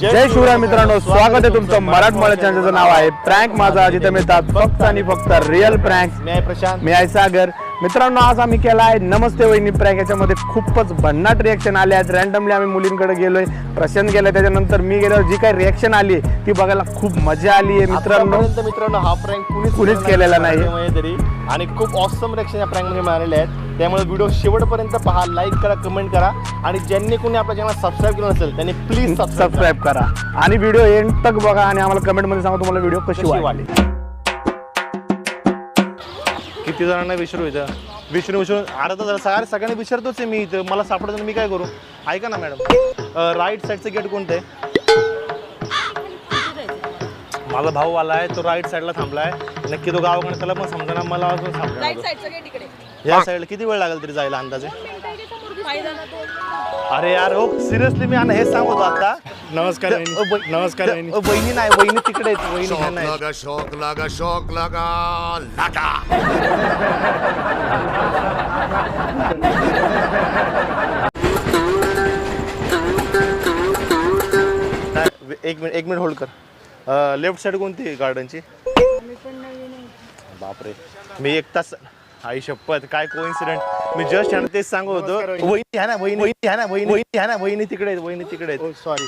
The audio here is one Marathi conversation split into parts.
जय शिवराय मित्रांनो, स्वागत आहे तुमचं मराठमोळ्या चॅनलचं नाव आहे प्रँक माझा, जिथे मिळतात फक्त आणि फक्त रिअल प्रँक. मी आहे प्रशांत, मी आहे सागर. मित्रांनो, आज आम्ही केला आहे नमस्ते वहिनी प्रँक. याच्यामध्ये खूपच भन्नाट रिएक्शन आले आहेत. रँडमली आम्ही मुलींकडे गेलोय, प्रशांत गेला, त्याच्यानंतर मी गेल्यावर जी काही रिएक्शन आली ती बघायला खूप मजा आली आहे. मित्रांनो हा प्रँक कुणीच केलेला नाही तरी, आणि खूप ऑसम रिएक्शन या प्रँक मध्ये मिळालेले आहेत. त्यामुळे व्हिडिओ शेवटपर्यंत पहा, लाईक करा, कमेंट करा, आणि ज्यांनी कोणी आपल्या चॅनल सबस्क्राईब केलं नसेल त्यांनी प्लीज सबस्क्राईब करा आणि व्हिडिओ एंड तक बघा आणि आम्हाला कमेंट मध्ये सांगा तुम्हाला व्हिडिओ कशी वाटली. किती जणांना विचारू इथं विचारून अर्धा तास सगळ्यांनी विचारतोच आहे मी इथं. मला सापडत मी काय करू? ऐका ना मॅडम, राईट साईडचं गेट कोणतं आहे? माझा भाऊ आला आहे, तो राईट साईडला थांबलाय. नक्की तो गावाकडे त्याला पण समजा ना, मला अजून सापडला. या साईडला किती वेळ लागेल तरी जायला अंदाजे? अरे यार हो, सिरियसली मी हे सांगतो आता. नमस्कार नमस्कार. वहिनी नाही, वहिनी तिकडे आहेत. वहिनी ह्या नाही. शौक लगा लाटा. एक मिनिट होल्ड कर. लेफ्ट साईड कोणती आहे गार्डनची? बापरे, मी 1 तास, आई शपथ काय कोइन्सिडेंट. मी जस्ट ह्यानं तेच सांगत होतो. वहिनी ह्या ना, वहिनी तिकडे आहेत, वहिनी तिकडे आहेत. सॉरी.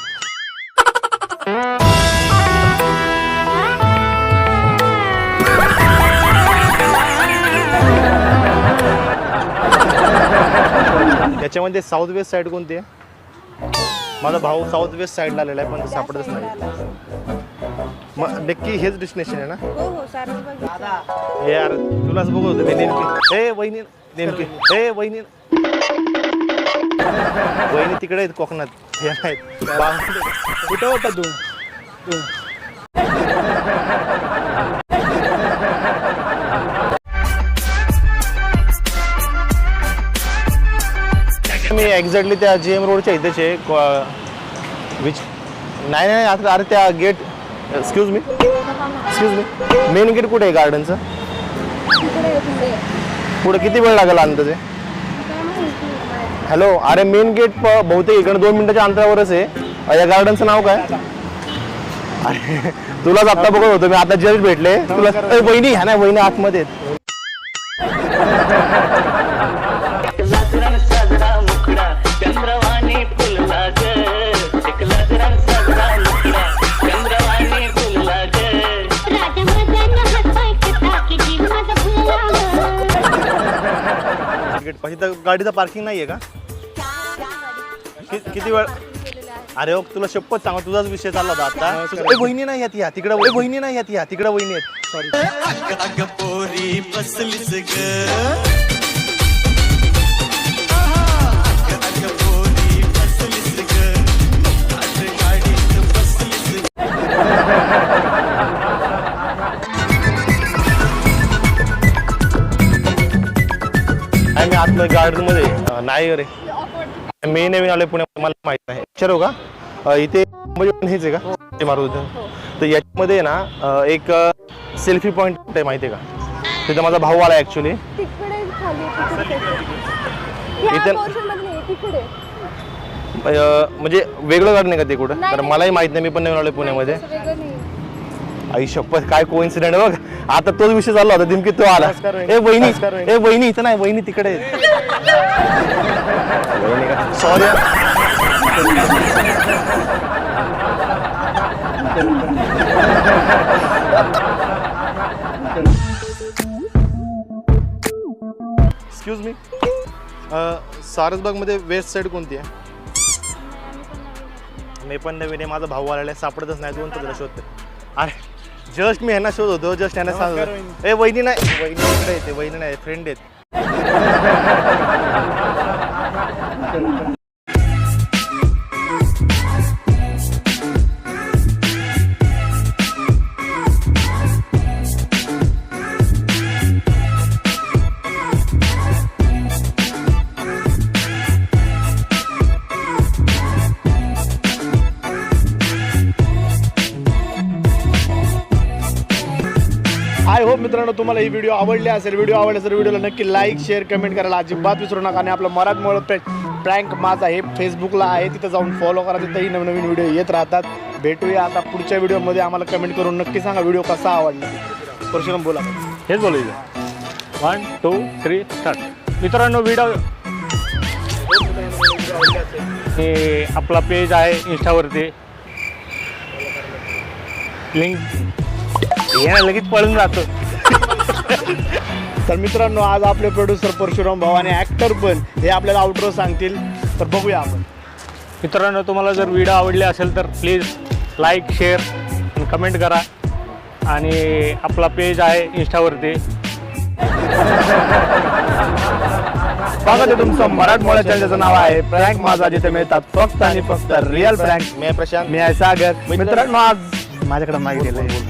त्याच्यामध्ये साऊथ वेस्ट साईड कोणती आहे? माझा भाऊ साऊथ वेस्ट साईडला आलेला आहे, पण तो सापडतच नाही. मग नक्की हेच डेस्टिनेशन आहे ना? हे यार, तुलाच बघत होतो मी नेमकी. वहिनी वहिनी तिकडे आहेत कोकणात. हे नाहीत. कुठं होता तू? मी एक्झॅक्टली त्या GM रोडच्या इथेच आहे. विच नाही आता, अरे त्या gate, excuse me, main gate कुठे आहे गार्डनचं? पुढे किती वेळ लागेल अंदाजे? हॅलो, अरे मेन गेट बहुतेक इकडे 2 मिनिटाच्या अंतरावरच आहे. या गार्डनचं नाव काय? अरे तुलाच आत्ता बघत होतो मी, आता जस्ट भेटले तुला. वहिनी ह्या ना, वहिनी आतमध्ये आहेत. तर गाडीचं पार्किंग नाहीये का? किती वेळ? अरे हो, तुला शपथ सांगा, तुझाच विषय चालला होता आता. वहिनी नाही येत या तिकडे, वहिनी नाही येत या तिकडे, वहिनी आहेत. सॉरी. मी आतलं गार्डन मध्ये नाही रे, मी नवीन आलोय पुण्यात, मला माहित नाही. विचारू का इथे हेच आहे का मारुती? तर याच्यामध्ये ना एक सेल्फी पॉइंट आहे, माहिती आहे का? तिथं माझा भाऊ आला ऍक्च्युली. इथे म्हणजे वेगळं गार्डन आहे का ते कुठं? तर मलाही माहित नाही, मी पण नवीन आलोय पुण्यामध्ये. आई शपथ काय कोइन्सिडेंट बघ. आता तोच विषय चालला होता, नेमकी तो आला. वहिनी इथं नाही, वहिनी तिकडे. सॉरी. एक्सक्यूज मी, सारसबाग मध्ये वेस्ट साईड कोणती आहे? मी पण नवीन आहे, माझा भाऊ आलेला आहे, सापडतच नाही. 2 तास शोधते. अरे जस्ट मी ह्यांना शोध होतो, जस्ट ह्यांना सांगतो. वहिनी नाही, वहिनी तिकडे येते, वहिनी नाही, फ्रेंड आहेत. आय होप मित्रांनो तुम्हाला ही व्हिडिओ आवडली असेल. व्हिडिओ आवडला तर व्हिडिओला नक्की लाईक शेअर कमेंट करायला अजिबात विसरू नका. आणि आपलं मराठमोळं पेज प्रँक माझा हे फेसबुकला आहे, तिथं जाऊन फॉलो करा, तिथंही नवीन नवीन व्हिडिओ येत राहतात. भेटूया आता पुढच्या व्हिडिओमध्ये. आम्हाला कमेंट करून नक्की सांगा व्हिडिओ कसा आवडला. परशुराम बोला. हेच बोलायचं. 1 2 3 स्टार्ट. मित्रांनो व्हिडिओ हे आपला पेज आहे इंस्टावरती, लिंक हे लगेच पळून जातो. तर मित्रांनो आज आपले प्रोड्युसर परशुराम भाऊ आणि ॲक्टर पण हे आपल्याला आउटरो सांगतील, तर बघूया आपण. मित्रांनो तुम्हाला जर व्हिडिओ आवडले असेल तर प्लीज लाईक शेअर आणि कमेंट करा. आणि आपला पेज आहे इंस्टावरती. बघा ते तुमचं मराठमोळ्या चॅनलचं नाव आहे प्रँक माझा, जिथे मिळतात फक्त आणि फक्त रिअल प्रँक. मी प्रशांत. मी आहे सागर. मित्रांनो आज माझ्याकडे माहिती दिलंय.